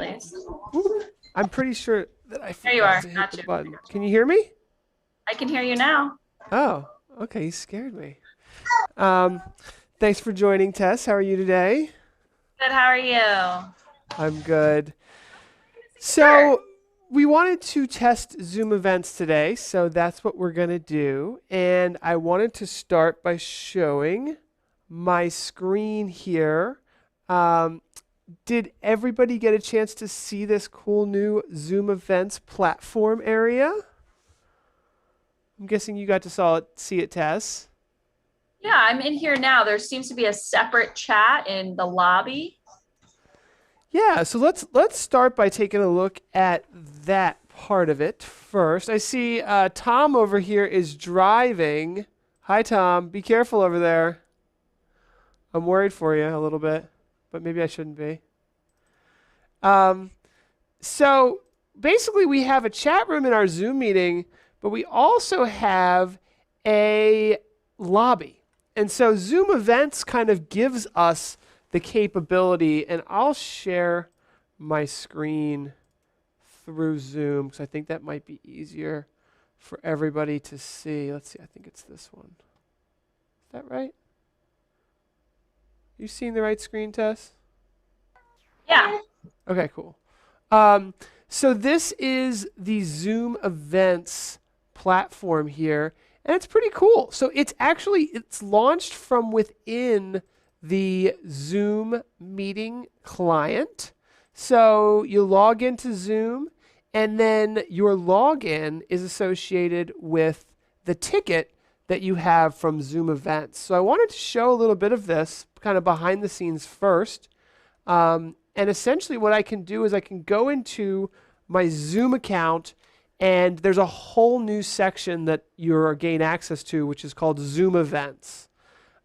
please. I'm pretty sure that I There you are. forgot to hit the Gotcha. button. Can you hear me? I can hear you now. Oh, okay. You scared me. Um, Thanks for joining, Tess. How are you today? Good. How are you? I'm good. Sure. So we wanted to test Zoom events today, so that's what we're gonna do. And I wanted to start by showing my screen here. Um, did everybody get a chance to see this cool new Zoom events platform area? I'm guessing you got to see it, Tess. Yeah, I'm in here now. There seems to be a separate chat in the lobby. Yeah, so let's start by taking a look at that part of it first. I see Tom over here is driving. Hi, Tom. Be careful over there. I'm worried for you a little bit, but maybe I shouldn't be. Um, so basically, we have a chat room in our Zoom meeting, but we also have a lobby. And so Zoom Events kind of gives us the capability, and I'll share my screen through Zoom because I think that might be easier for everybody to see. Let's see, I think it's this one. Is that right? You seeing the right screen, Tess? Yeah. Okay, cool. So this is the Zoom Events platform here, and it's pretty cool. So it's launched from within the Zoom meeting client. So you log into Zoom, and then your login is associated with the ticket that you have from Zoom Events. So I wanted to show a little bit of this kind of behind the scenes first. And essentially what I can do is I can go into my Zoom account, and there's a whole new section that you'll gain access to, which is called Zoom Events.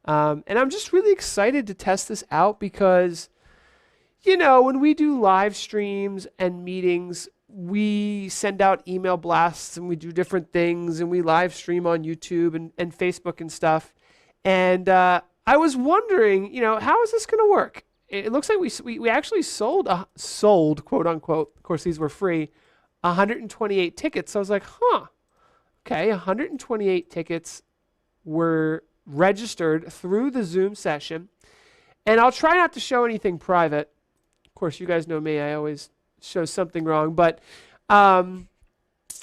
And I'm just really excited to test this out because, when we do live streams and meetings, we send out email blasts and we do different things and we live stream on YouTube and Facebook and stuff. And I was wondering, how is this going to work? It looks like we actually sold quote unquote. Of course, these were free. 128 tickets. So I was like, okay, 128 tickets were registered through the Zoom session. And I'll try not to show anything private. Of course, you guys know me. I always show something wrong. But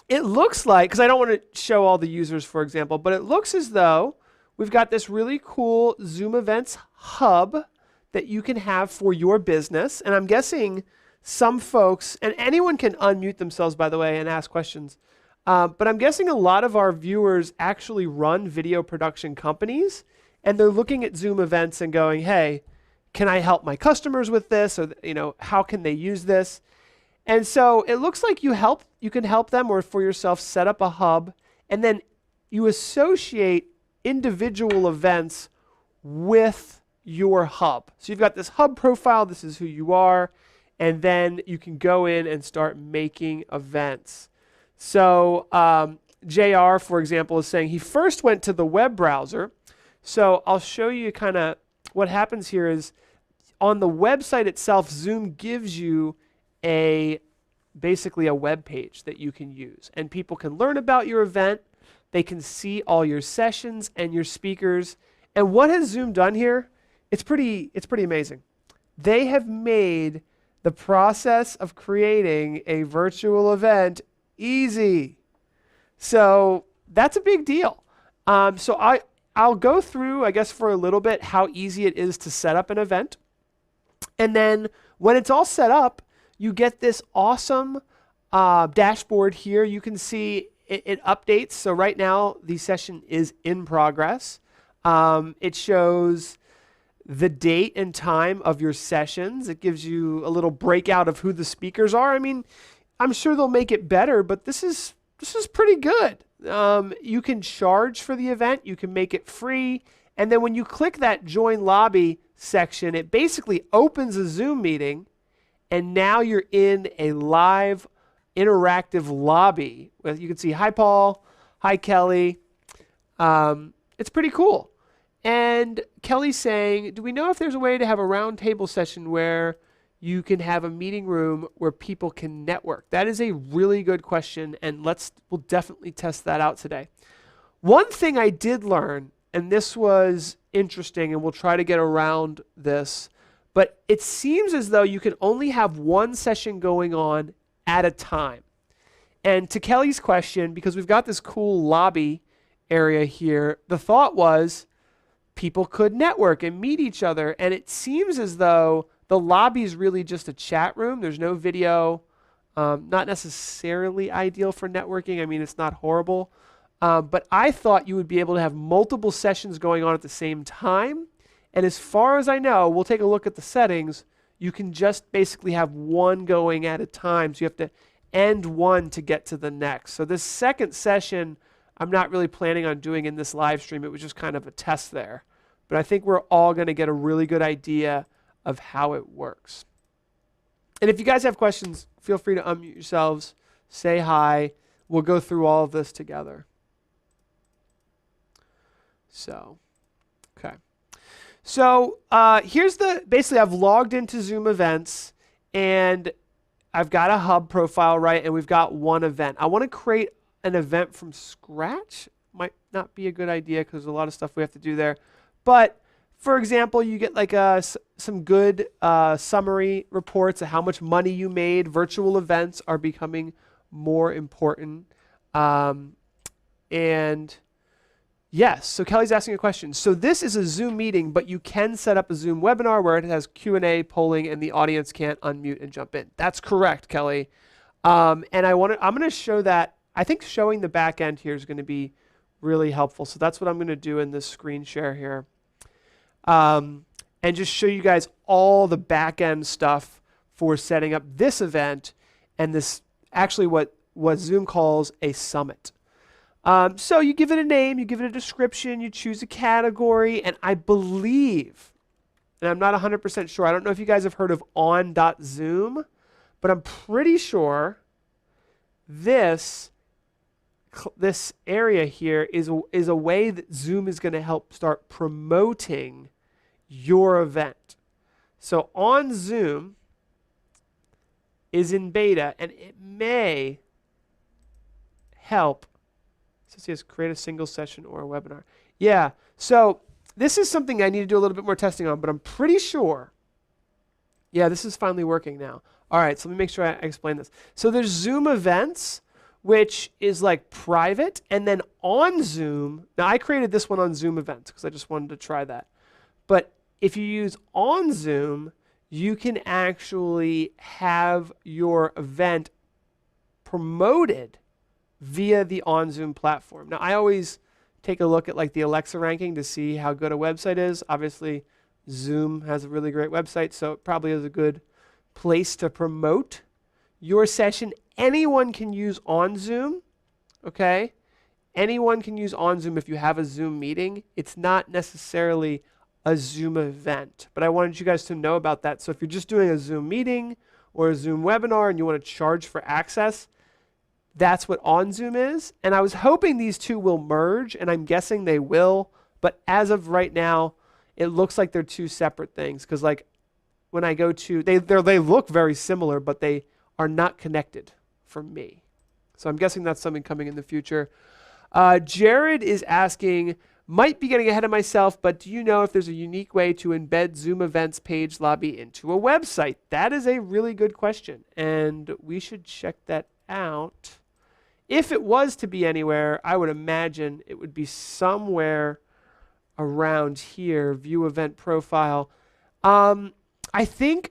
it looks like, because I don't want to show all the users, for example, but it looks as though we've got this really cool Zoom Events hub that you can have for your business. And I'm guessing some folks, and anyone can unmute themselves, by the way, and ask questions. But I'm guessing a lot of our viewers actually run video production companies, and they're looking at Zoom Events and going, hey, can I help my customers with this? Or, how can they use this? And so it looks like you can help them or for yourself set up a hub, and then you associate individual events with your hub. So you've got this hub profile, this is who you are, and then you can go in and start making events. So JR, for example, is saying he first went to the web browser. So I'll show you kind of what happens here is on the website itself, Zoom gives you basically a web page that you can use, and people can learn about your event. They can see all your sessions and your speakers. And what has Zoom done here? It's pretty amazing. They have made the process of creating a virtual event easy. So that's a big deal. So I'll go through, I guess, for a little bit how easy it is to set up an event. And then when it's all set up, you get this awesome dashboard here. You can see it updates. So right now, the session is in progress. It shows the date and time of your sessions. It gives you a little breakout of who the speakers are. I mean, I'm sure they'll make it better, but this is pretty good. You can charge for the event. You can make it free. And then when you click that Join Lobby section, it basically opens a Zoom meeting, and now you're in a live interactive lobby. You can see, hi, Paul. Hi, Kelly. It's pretty cool. And Kelly's saying, do we know if there's a way to have a round table session where you can have a meeting room where people can network? That is a really good question, and we'll definitely test that out today. One thing I did learn, and this was interesting, and we'll try to get around this, but it seems as though you can only have one session going on at a time. And to Kelly's question, because we've got this cool lobby area here, the thought was people could network and meet each other, and it seems as though the lobby is really just a chat room. There's no video, not necessarily ideal for networking. I mean, it's not horrible. But I thought you would be able to have multiple sessions going on at the same time. And as far as I know, we'll take a look at the settings. You can just basically have one going at a time. So you have to end one to get to the next. So this second session, I'm not really planning on doing in this live stream. It was just kind of a test there. But I think we're all going to get a really good idea of how it works. And if you guys have questions, feel free to unmute yourselves, say hi. We'll go through all of this together. So, okay. So here's basically I've logged into Zoom events and I've got a hub profile, right? And we've got one event. I want to create an event from scratch. Might not be a good idea because there's a lot of stuff we have to do there. But for example, you get like some good summary reports of how much money you made. Virtual events are becoming more important. And yes, so Kelly's asking a question. So this is a Zoom meeting, but you can set up a Zoom webinar where it has Q&A, polling, and the audience can't unmute and jump in. That's correct, Kelly. And I'm going to show that. I think showing the back end here is going to be really helpful. So that's what I'm going to do in this screen share here. And just show you guys all the back end stuff for setting up this event and this actually what Zoom calls a summit. So you give it a name, you give it a description, you choose a category, and I believe, and I'm not 100% sure, I don't know if you guys have heard of on.zoom, but I'm pretty sure this area here is a way that Zoom is going to help start promoting your event. So OnZoom is in beta, and it may help. So it says create a single session or a webinar. Yeah, so this is something I need to do a little bit more testing on, but I'm pretty sure. Yeah, this is finally working now. All right, so let me make sure I explain this. So there's Zoom events, which is like private, and then OnZoom. Now I created this one on Zoom events because I just wanted to try that. But if you use OnZoom, you can actually have your event promoted via the OnZoom platform. Now, I always take a look at like the Alexa ranking to see how good a website is. Obviously, Zoom has a really great website, so it probably is a good place to promote your session. Anyone can use OnZoom, okay? Anyone can use OnZoom if you have a Zoom meeting. It's not necessarily a Zoom event, but I wanted you guys to know about that. So if you're just doing a Zoom meeting or a Zoom webinar and you want to charge for access, that's what OnZoom is. And I was hoping these two will merge, and I'm guessing they will, but as of right now, it looks like they're two separate things, because like when I go to, they look very similar, but they are not connected for me. So I'm guessing that's something coming in the future. Jared is asking, might be getting ahead of myself, but do you know if there's a unique way to embed Zoom events page lobby into a website? That is a really good question, and we should check that out. If it was to be anywhere, I would imagine it would be somewhere around here, view event profile. I think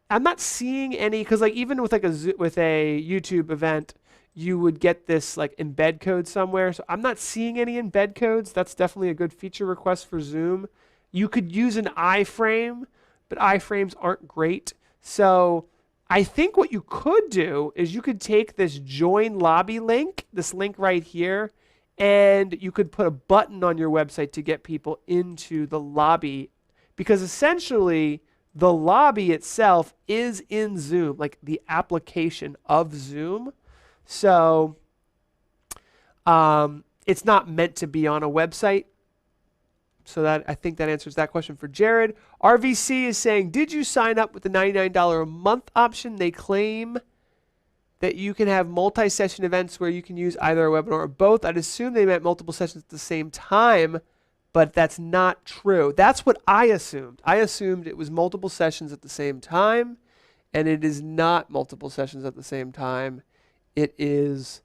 I'm not seeing any, because like even with like a YouTube event, you would get this like embed code somewhere. So I'm not seeing any embed codes. That's definitely a good feature request for Zoom. You could use an iframe, but iframes aren't great. So I think what you could do is you could take this join lobby link, this link right here, and you could put a button on your website to get people into the lobby, because essentially the lobby itself is in Zoom, like the application of Zoom. So it's not meant to be on a website, So that I think that answers that question for Jared. RVC is saying, did you sign up with the $99 a month option? They claim that you can have multi-session events where you can use either a webinar or both. I'd assume they meant multiple sessions at the same time, but that's not true. That's what I assumed. I assumed it was multiple sessions at the same time, and it is not multiple sessions at the same time. It is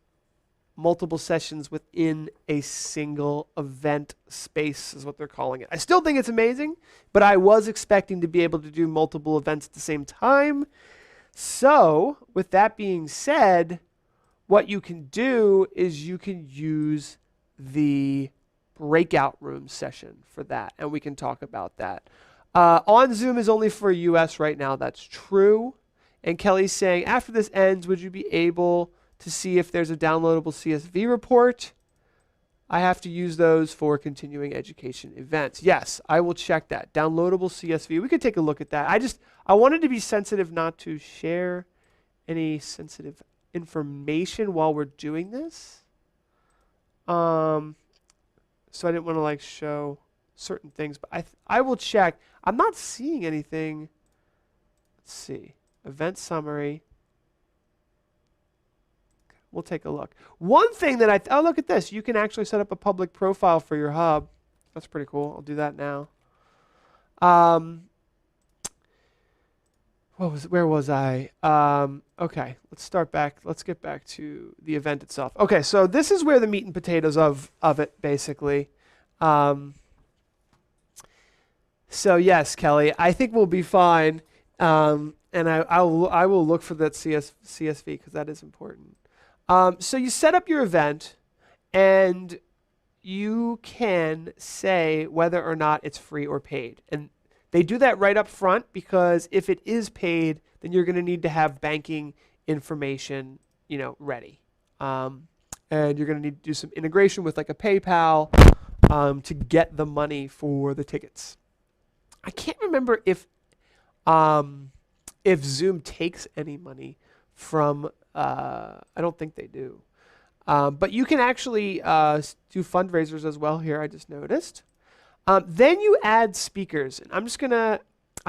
multiple sessions within a single event space is what they're calling it. I still think it's amazing, but I was expecting to be able to do multiple events at the same time. So with that being said, what you can do is you can use the breakout room session for that, and we can talk about that. OnZoom is only for US right now. That's true. And Kelly's saying, after this ends, would you be able to see if there's a downloadable CSV report? I have to use those for continuing education events. Yes, I will check that. Downloadable CSV. We could take a look at that. I wanted to be sensitive not to share any sensitive information while we're doing this. So I didn't want to like show certain things, but I will check. I'm not seeing anything. Let's see. Event summary. We'll take a look. One thing that oh, look at this. You can actually set up a public profile for your hub. That's pretty cool. I'll do that now. Where was I? Okay, let's start back. Let's get back to the event itself. Okay, so this is where the meat and potatoes of it, basically. So yes, Kelly, I think we'll be fine. And I will look for that CSV because that is important. So you set up your event, and you can say whether or not it's free or paid. And they do that right up front because if it is paid, then you're going to need to have banking information, ready. And you're going to need to do some integration with like a PayPal to get the money for the tickets. I can't remember if Zoom takes any money from. I don't think they do. But you can actually do fundraisers as well here, I just noticed. Then you add speakers. And I'm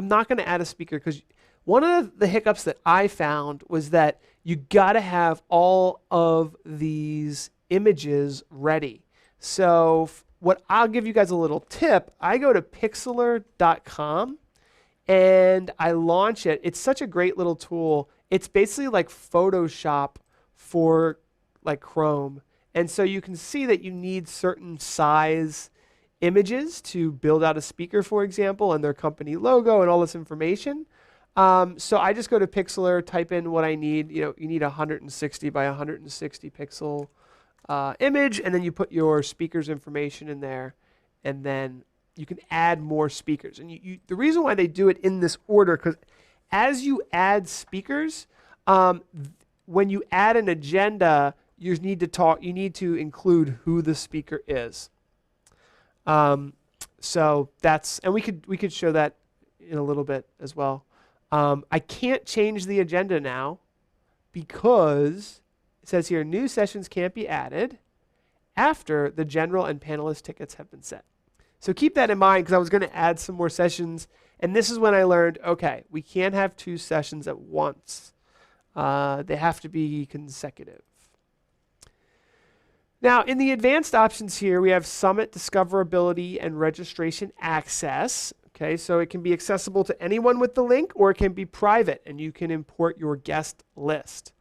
not gonna add a speaker because one of the hiccups that I found was that you gotta have all of these images ready. So I'll give you guys a little tip. I go to pixlr.com and I launch it. It's such a great little tool. It's basically like Photoshop for like Chrome. And so you can see that you need certain size images to build out a speaker, for example, and their company logo and all this information. So I just go to Pixlr, type in what I need. You need 160 by 160 pixel image, and then you put your speaker's information in there, and then you can add more speakers. And the reason why they do it in this order, because as you add speakers, when you add an agenda, you need to include who the speaker is. So that's, and we could show that in a little bit as well. I can't change the agenda now because it says here new sessions can't be added after the general and panelist tickets have been set. So keep that in mind because I was going to add some more sessions. And this is when I learned, okay, we can't have 2 sessions at once. They have to be consecutive. Now, in the advanced options here, we have Summit discoverability and registration access. Okay, so it can be accessible to anyone with the link, or it can be private, and you can import your guest list.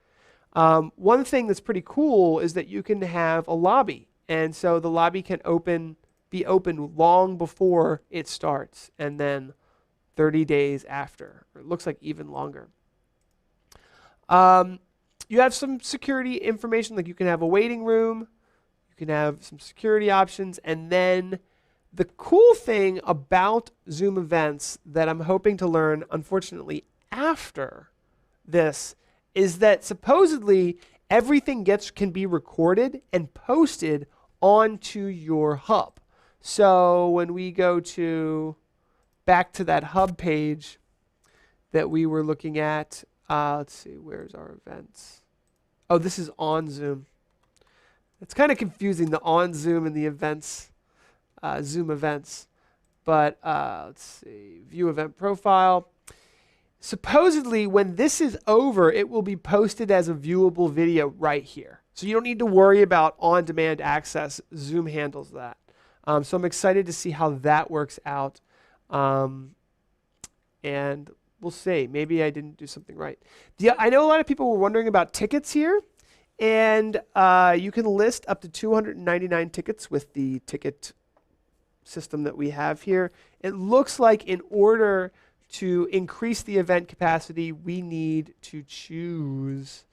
One thing that's pretty cool is that you can have a lobby. And so the lobby can be open long before it starts, and then 30 days after, or it looks like even longer. You have some security information, like you can have a waiting room, you can have some security options, and then the cool thing about Zoom events that I'm hoping to learn, unfortunately, after this, is that supposedly everything can be recorded and posted onto your hub. So when we go back to that hub page that we were looking at, let's see, where's our events? Oh, this is OnZoom. It's kind of confusing, the OnZoom and the events, Zoom events. but let's see, view event profile. Supposedly, when this is over, it will be posted as a viewable video right here. So you don't need to worry about on-demand access. Zoom handles that. So I'm excited to see how that works out. And we'll see. Maybe I didn't do something right. I know a lot of people were wondering about tickets here. And you can list up to 299 tickets with the ticket system that we have here. It looks like in order to increase the event capacity, we need to choose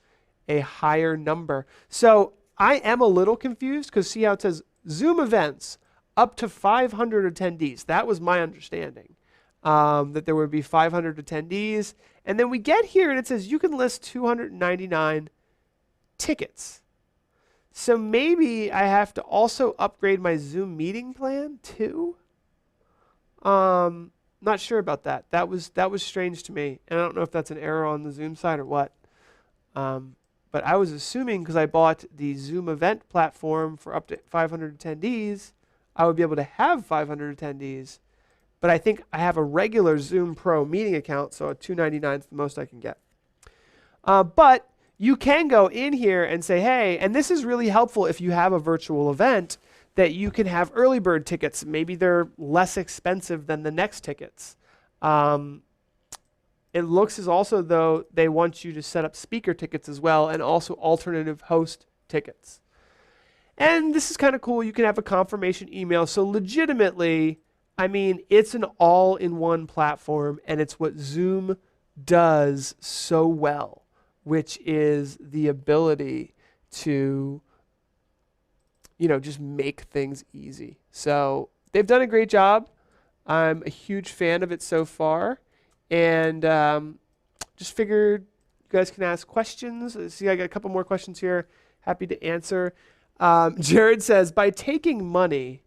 a higher number. So I am a little confused because see how it says Zoom events up to 500 attendees. That was my understanding, that there would be 500 attendees. And then we get here and it says you can list 299 tickets. So maybe I have to also upgrade my Zoom meeting plan too. Not sure about that. That was strange to me, and I don't know if that's an error on the Zoom side or what. But I was assuming because I bought the Zoom event platform for up to 500 attendees, I would be able to have 500 attendees. But I think I have a regular Zoom Pro meeting account, so a $299 is the most I can get. But you can go in here and say, hey, and this is really helpful if you have a virtual event, that you can have early bird tickets. Maybe they're less expensive than the next tickets. It looks as also though they want you to set up speaker tickets as well, and also alternative host tickets. And this is kind of cool. You can have a confirmation email. So legitimately, I mean, it's an all-in-one platform, and it's what Zoom does so well, which is the ability to just make things easy. So they've done a great job. I'm a huge fan of it so far. And just figured you guys can ask questions. See, I got a couple more questions here. Happy to answer. Jared says, by taking money,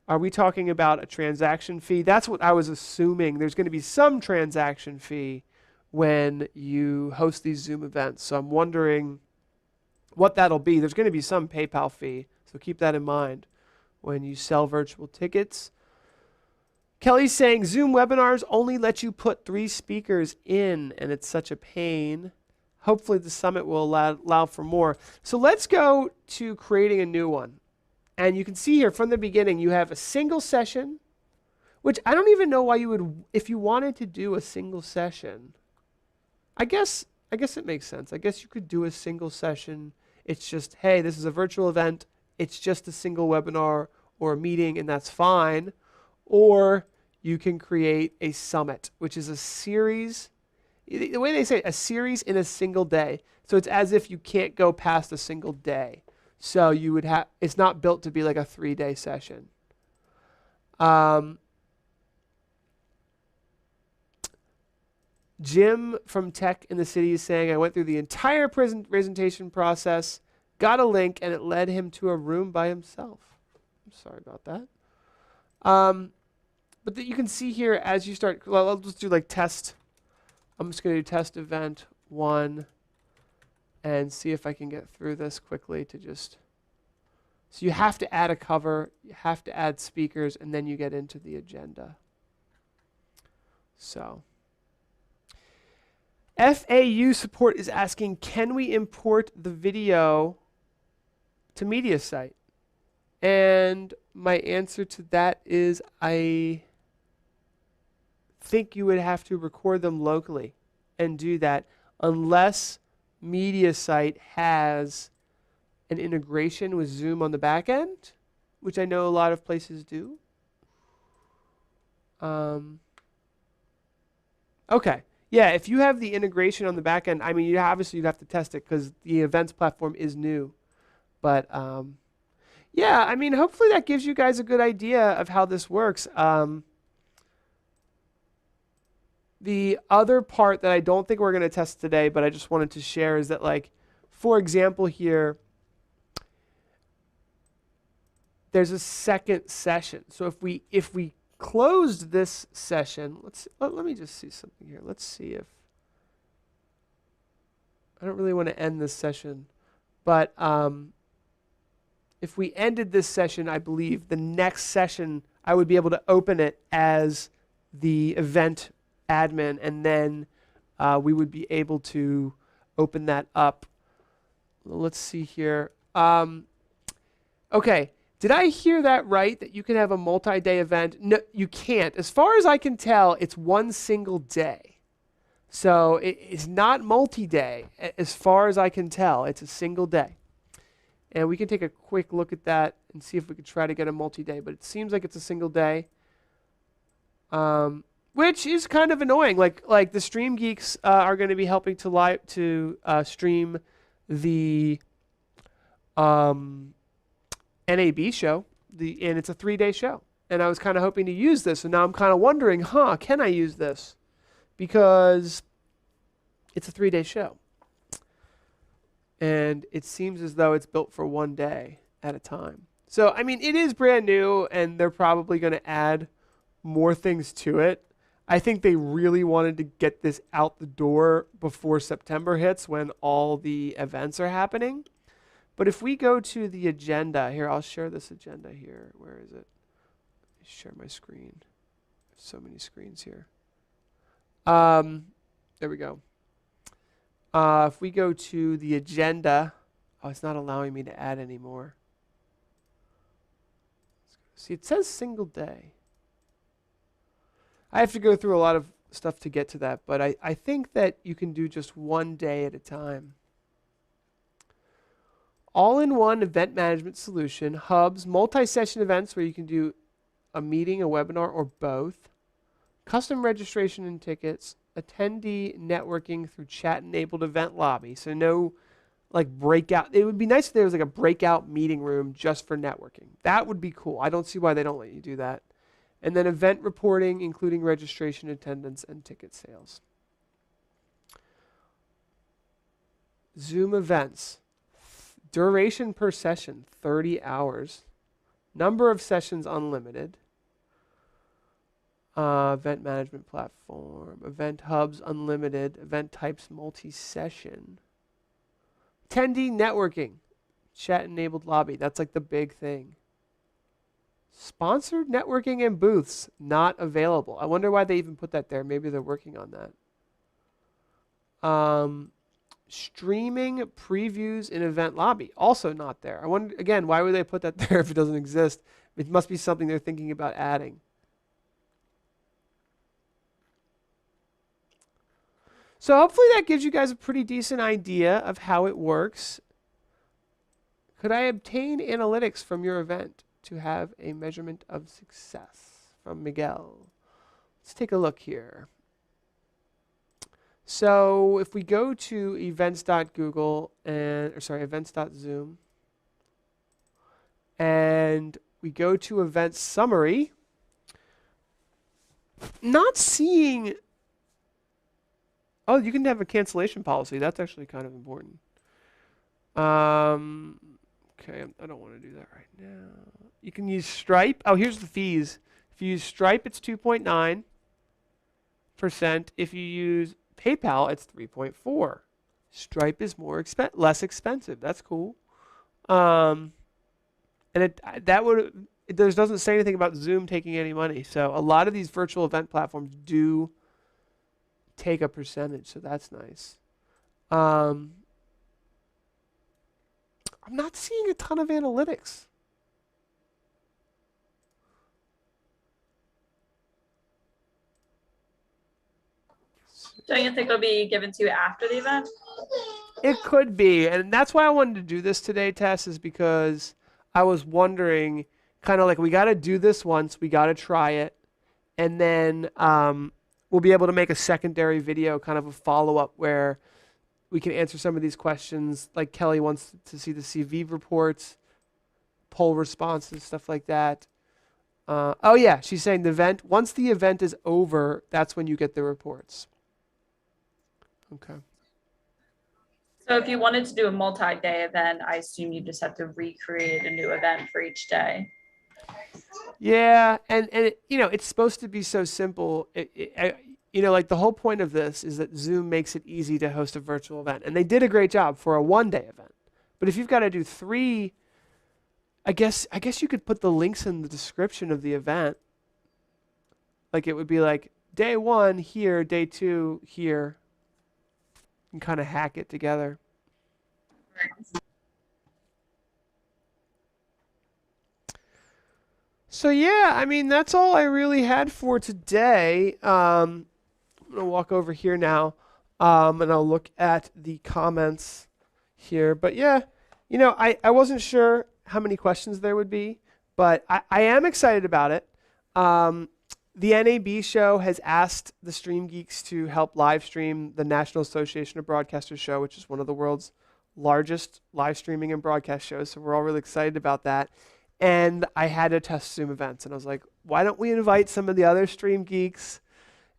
are we talking about a transaction fee? That's what I was assuming. There's going to be some transaction fee when you host these Zoom events. So I'm wondering what that'll be. There's going to be some PayPal fee. So keep that in mind when you sell virtual tickets. Kelly's saying Zoom webinars only let you put 3 speakers in, and it's such a pain. Hopefully the summit will allow for more. So let's go to creating a new one. And you can see here from the beginning, you have a single session, which I don't even know why you would, if you wanted to do a single session. I guess it makes sense. I guess you could do a single session. It's just, hey, this is a virtual event. It's just a single webinar or a meeting, and that's fine. Or you can create a summit, which is a series. The way they say it, a series in a single day. So it's as if you can't go past a single day. So you would have, it's not built to be like a 3-day session. Jim from Tech in the City is saying, I went through the entire presentation process, got a link, and it led him to a room by himself. I'm sorry about that. But you can see here as you start, well, I'll just do like test. I'm just going to do test event 1 and see if I can get through this quickly to just, so you have to add a cover, you have to add speakers, and then you get into the agenda. So FAU support is asking, can we import the video to MediaSite? And my answer to that is I think you would have to record them locally and do that unless MediaSite has an integration with Zoom on the back end, which I know a lot of places do. Okay. Yeah, if you have the integration on the back end, I mean, you'd have to test it because the events platform is new. But yeah, I mean, hopefully that gives you guys a good idea of how this works. The other part that I don't think we're going to test today, but I just wanted to share is that, like, for example here, there's a second session. So if we closed this session, let me just see something here. Let's see if, I don't really want to end this session, but if we ended this session, I believe the next session, I would be able to open it as the event admin, and then we would be able to open that up. Let's see here. Okay, did I hear that right, that you can have a multi-day event? No, you can't. As far as I can tell, it's one single day. So it's not multi-day. As far as I can tell, it's a single day. And we can take a quick look at that and see if we could try to get a multi-day, but it seems like it's a single day, which is kind of annoying. Like the StreamGeeks are going to be helping to stream the NAB show, and it's a 3-day show. And I was kind of hoping to use this, and now I'm kind of wondering, can I use this? Because it's a 3-day show. And it seems as though it's built for one day at a time. So, I mean, it is brand new, and they're probably going to add more things to it. I think they really wanted to get this out the door before September hits, when all the events are happening. But if we go to the agenda, here, I'll share this agenda here. Where is it? Share my screen. There's so many screens here. There we go. If we go to the agenda, it's not allowing me to add anymore. See, it says single day. I have to go through a lot of stuff to get to that, but I think that you can do just one day at a time. All-in-one event management solution, hubs, multi-session events where you can do a meeting, a webinar, or both, custom registration and tickets, attendee networking through chat-enabled event lobby. So no like breakout. It would be nice if there was like a breakout meeting room just for networking. That would be cool. I don't see why they don't let you do that. And then event reporting, including registration, attendance, and ticket sales. Zoom events. Duration per session, 30 hours. Number of sessions, unlimited. Event management platform. Event hubs, unlimited. Event types, multi-session. Attendee networking. Chat-enabled lobby. That's like the big thing. Sponsored networking and booths, not available. I wonder why they even put that there. Maybe they're working on that. Streaming previews in event lobby, also not there. I wonder, again, why would they put that there if it doesn't exist? It must be something they're thinking about adding. So hopefully that gives you guys a pretty decent idea of how it works. Could I obtain analytics from your event to have a measurement of success? From Miguel. Let's take a look here. So if we go to events.google events.zoom, and we go to event summary, not seeing. Oh, you can have a cancellation policy. That's actually kind of important. Okay, I don't want to do that right now. You can use Stripe. Oh, here's the fees. If you use Stripe, it's 2.9%. If you use PayPal, it's 3.4%. Stripe is less expensive. That's cool. And it doesn't say anything about Zoom taking any money. So a lot of these virtual event platforms do take a percentage, so that's nice. I'm not seeing a ton of analytics. Don't you think it'll be given to you after the event? It could be, and that's why I wanted to do this today, Tess, is because I was wondering, kind of like, we got to do this once, we got to try it, and then we'll be able to make a secondary video, kind of a follow-up where we can answer some of these questions. Like Kelly wants to see the CV reports, poll responses, stuff like that. Oh yeah, she's saying once the event is over, that's when you get the reports. Okay. So if you wanted to do a multi-day event, I assume you just have to recreate a new event for each day. Yeah, and it's supposed to be so simple. Like the whole point of this is that Zoom makes it easy to host a virtual event, and they did a great job for a one-day event. But if you've got to do 3 I guess you could put the links in the description of the event. Like it would be like day 1 here, day 2 here. And kind of hack it together. So yeah, I mean that's all I really had for today. I'm gonna walk over here now, and I'll look at the comments here. But yeah, you know, I wasn't sure how many questions there would be, but I am excited about it. The NAB show has asked the StreamGeeks to help live stream the National Association of Broadcasters show, which is one of the world's largest live streaming and broadcast shows. So we're all really excited about that. And I had to test Zoom events, and I was like, why don't we invite some of the other StreamGeeks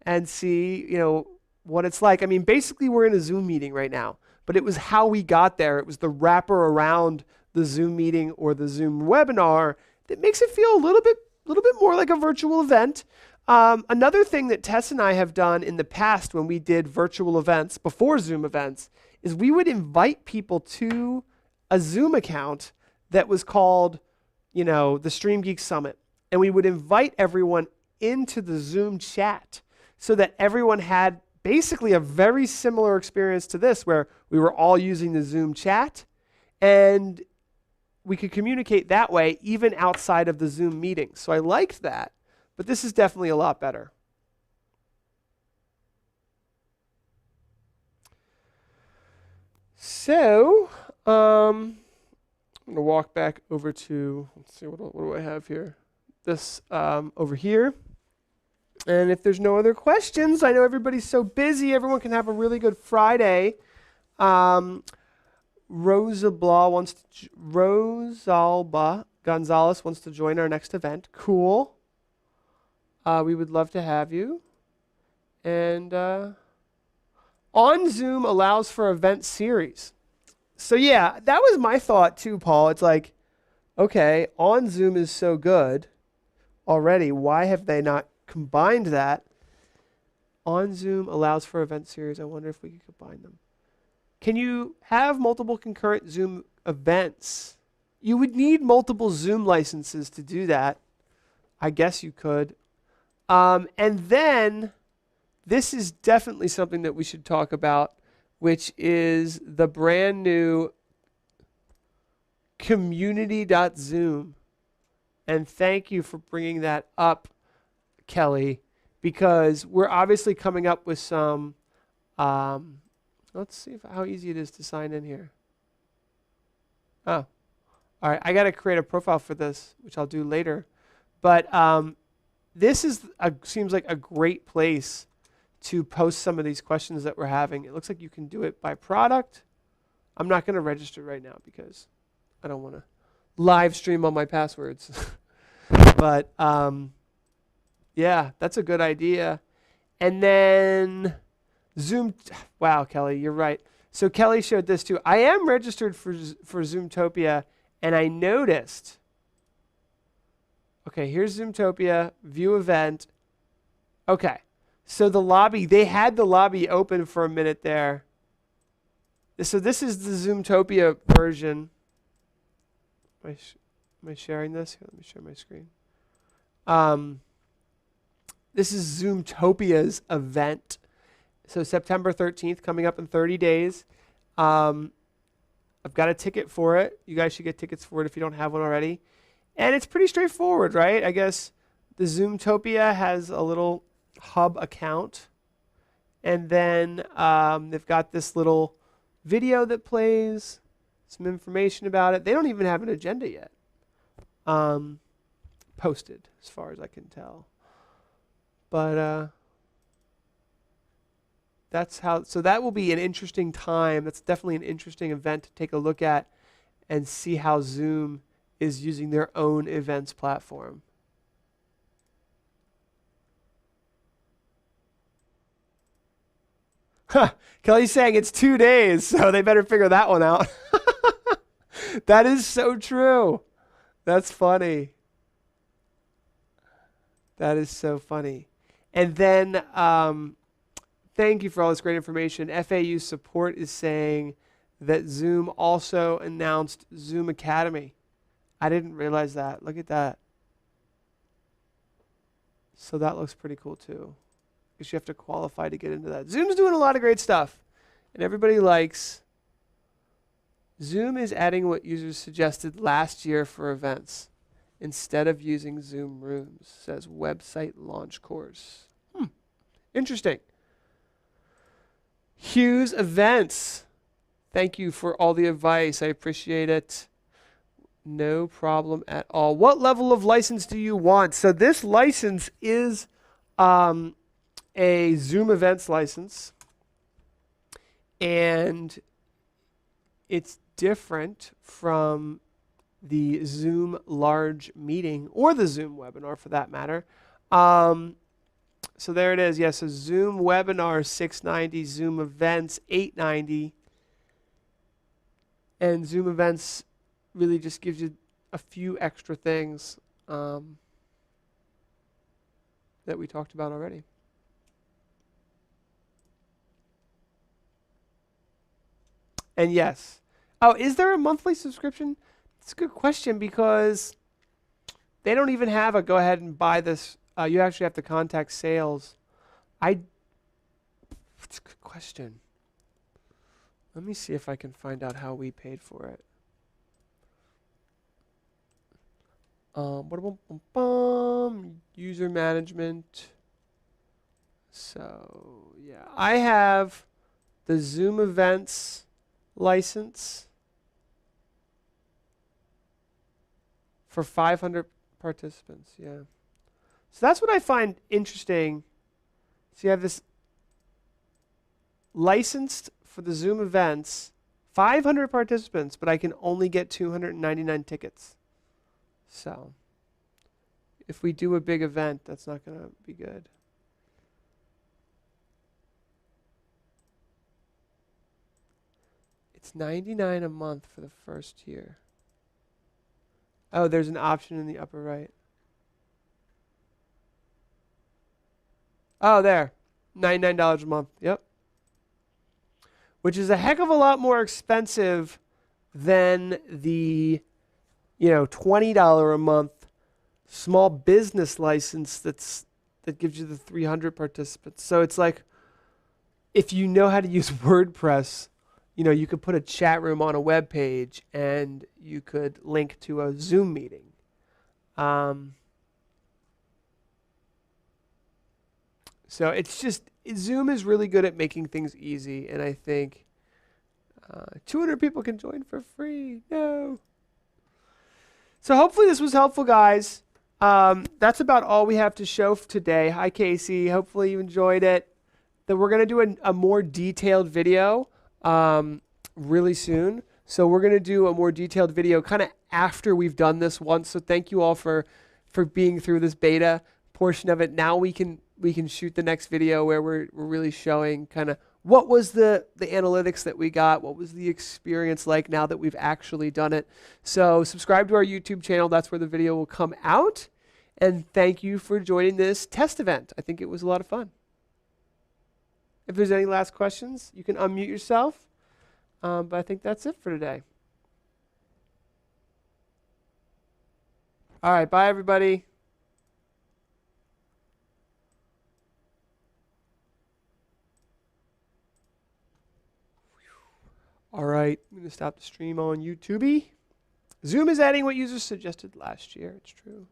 and see, you know, what it's like? I mean, basically we're in a Zoom meeting right now, but it was how we got there. It was the wrapper around the Zoom meeting or the Zoom webinar that makes it feel a little bit more like a virtual event. Another thing that Tess and I have done in the past when we did virtual events before Zoom events is we would invite people to a Zoom account that was called, you know, the StreamGeeks Summit. And we would invite everyone into the Zoom chat so that everyone had basically a very similar experience to this, where we were all using the Zoom chat and we could communicate that way even outside of the Zoom meeting. So I liked that, but this is definitely a lot better. So, I'm going to walk back over to, let's see, what do I have here? This over here. And if there's no other questions, I know everybody's so busy. Everyone can have a really good Friday. Rosalba Gonzalez wants to join our next event. Cool. We would love to have you. And OnZoom allows for event series. So yeah, that was my thought too, Paul. It's like, okay, OnZoom is so good already. Why have they not combined that? OnZoom allows for event series. I wonder if we could combine them. Can you have multiple concurrent Zoom events? You would need multiple Zoom licenses to do that. I guess you could. And then this is definitely something that we should talk about, which is the brand new community.zoom. And thank you for bringing that up, Kelly, because we're obviously coming up with some, let's see how easy it is to sign in here. Oh, all right. I got to create a profile for this, which I'll do later. But this seems like a great place to post some of these questions that we're having. It looks like you can do it by product. I'm not going to register right now because I don't want to live stream all my passwords. But yeah, that's a good idea. And then Zoom. Wow, Kelly, you're right. So Kelly showed this too. I am registered for Zoomtopia, and I noticed. Okay, here's Zoomtopia, view event. Okay, so the lobby, they had the lobby open for a minute there. So this is the Zoomtopia version. Am I sharing this? Here, let me share my screen. This is Zoomtopia's event. So September 13th, coming up in 30 days. I've got a ticket for it. You guys should get tickets for it if you don't have one already. And it's pretty straightforward, right? I guess the Zoomtopia has a little hub account. And then they've got this little video that plays, some information about it. They don't even have an agenda yet posted, as far as I can tell. But that's how, so that will be an interesting time. That's definitely an interesting event to take a look at and see how Zoom is using their own events platform. Huh. Kelly's saying it's 2 days, so they better figure that one out. That is so true. That's funny. That is so funny. And then, thank you for all this great information. FAU support is saying that Zoom also announced Zoom Academy. I didn't realize that. Look at that. So that looks pretty cool too. Because you have to qualify to get into that. Zoom's doing a lot of great stuff. And everybody likes. Zoom is adding what users suggested last year for events instead of using Zoom Rooms, says website launch course. Interesting. Hughes Events. Thank you for all the advice. I appreciate it. No problem at all. What level of license do you want? So this license is a Zoom Events license. And it's different from the Zoom large meeting or the Zoom webinar for that matter. So there it is. Yes, so Zoom webinar 690, Zoom events 890. And Zoom events really just gives you a few extra things that we talked about already. And yes. Oh, is there a monthly subscription? It's a good question because they don't even have a go ahead and buy this. You actually have to contact sales. It's a good question. Let me see if I can find out how we paid for it. User management. So yeah, I have the Zoom events license for 500 participants. Yeah. So that's what I find interesting. So you have this licensed for the Zoom events, 500 participants, but I can only get 299 tickets. So if we do a big event, that's not going to be good. It's $99 a month for the first year. Oh, there's an option in the upper right. Oh, there. $99 a month. Yep. Which is a heck of a lot more expensive than the, $20 a month small business license that gives you the 300 participants. So it's like, if you know how to use WordPress, you could put a chat room on a web page and you could link to a Zoom meeting. So it's just, Zoom is really good at making things easy, and I think 200 people can join for free. No. So hopefully this was helpful, guys. That's about all we have to show today. Hi, Casey. Hopefully you enjoyed it. Then we're going to do a more detailed video really soon. So we're going to do a more detailed video kind of after we've done this once. So thank you all for being through this beta portion of it. Now we can shoot the next video where we're really showing kind of what was the analytics that we got, what was the experience like now that we've actually done it. So subscribe to our YouTube channel. That's where the video will come out. And thank you for joining this test event. I think it was a lot of fun. If there's any last questions, you can unmute yourself. But I think that's it for today. All right, bye everybody. All right, I'm going to stop the stream on YouTube. Zoom is adding what users suggested last year. It's true.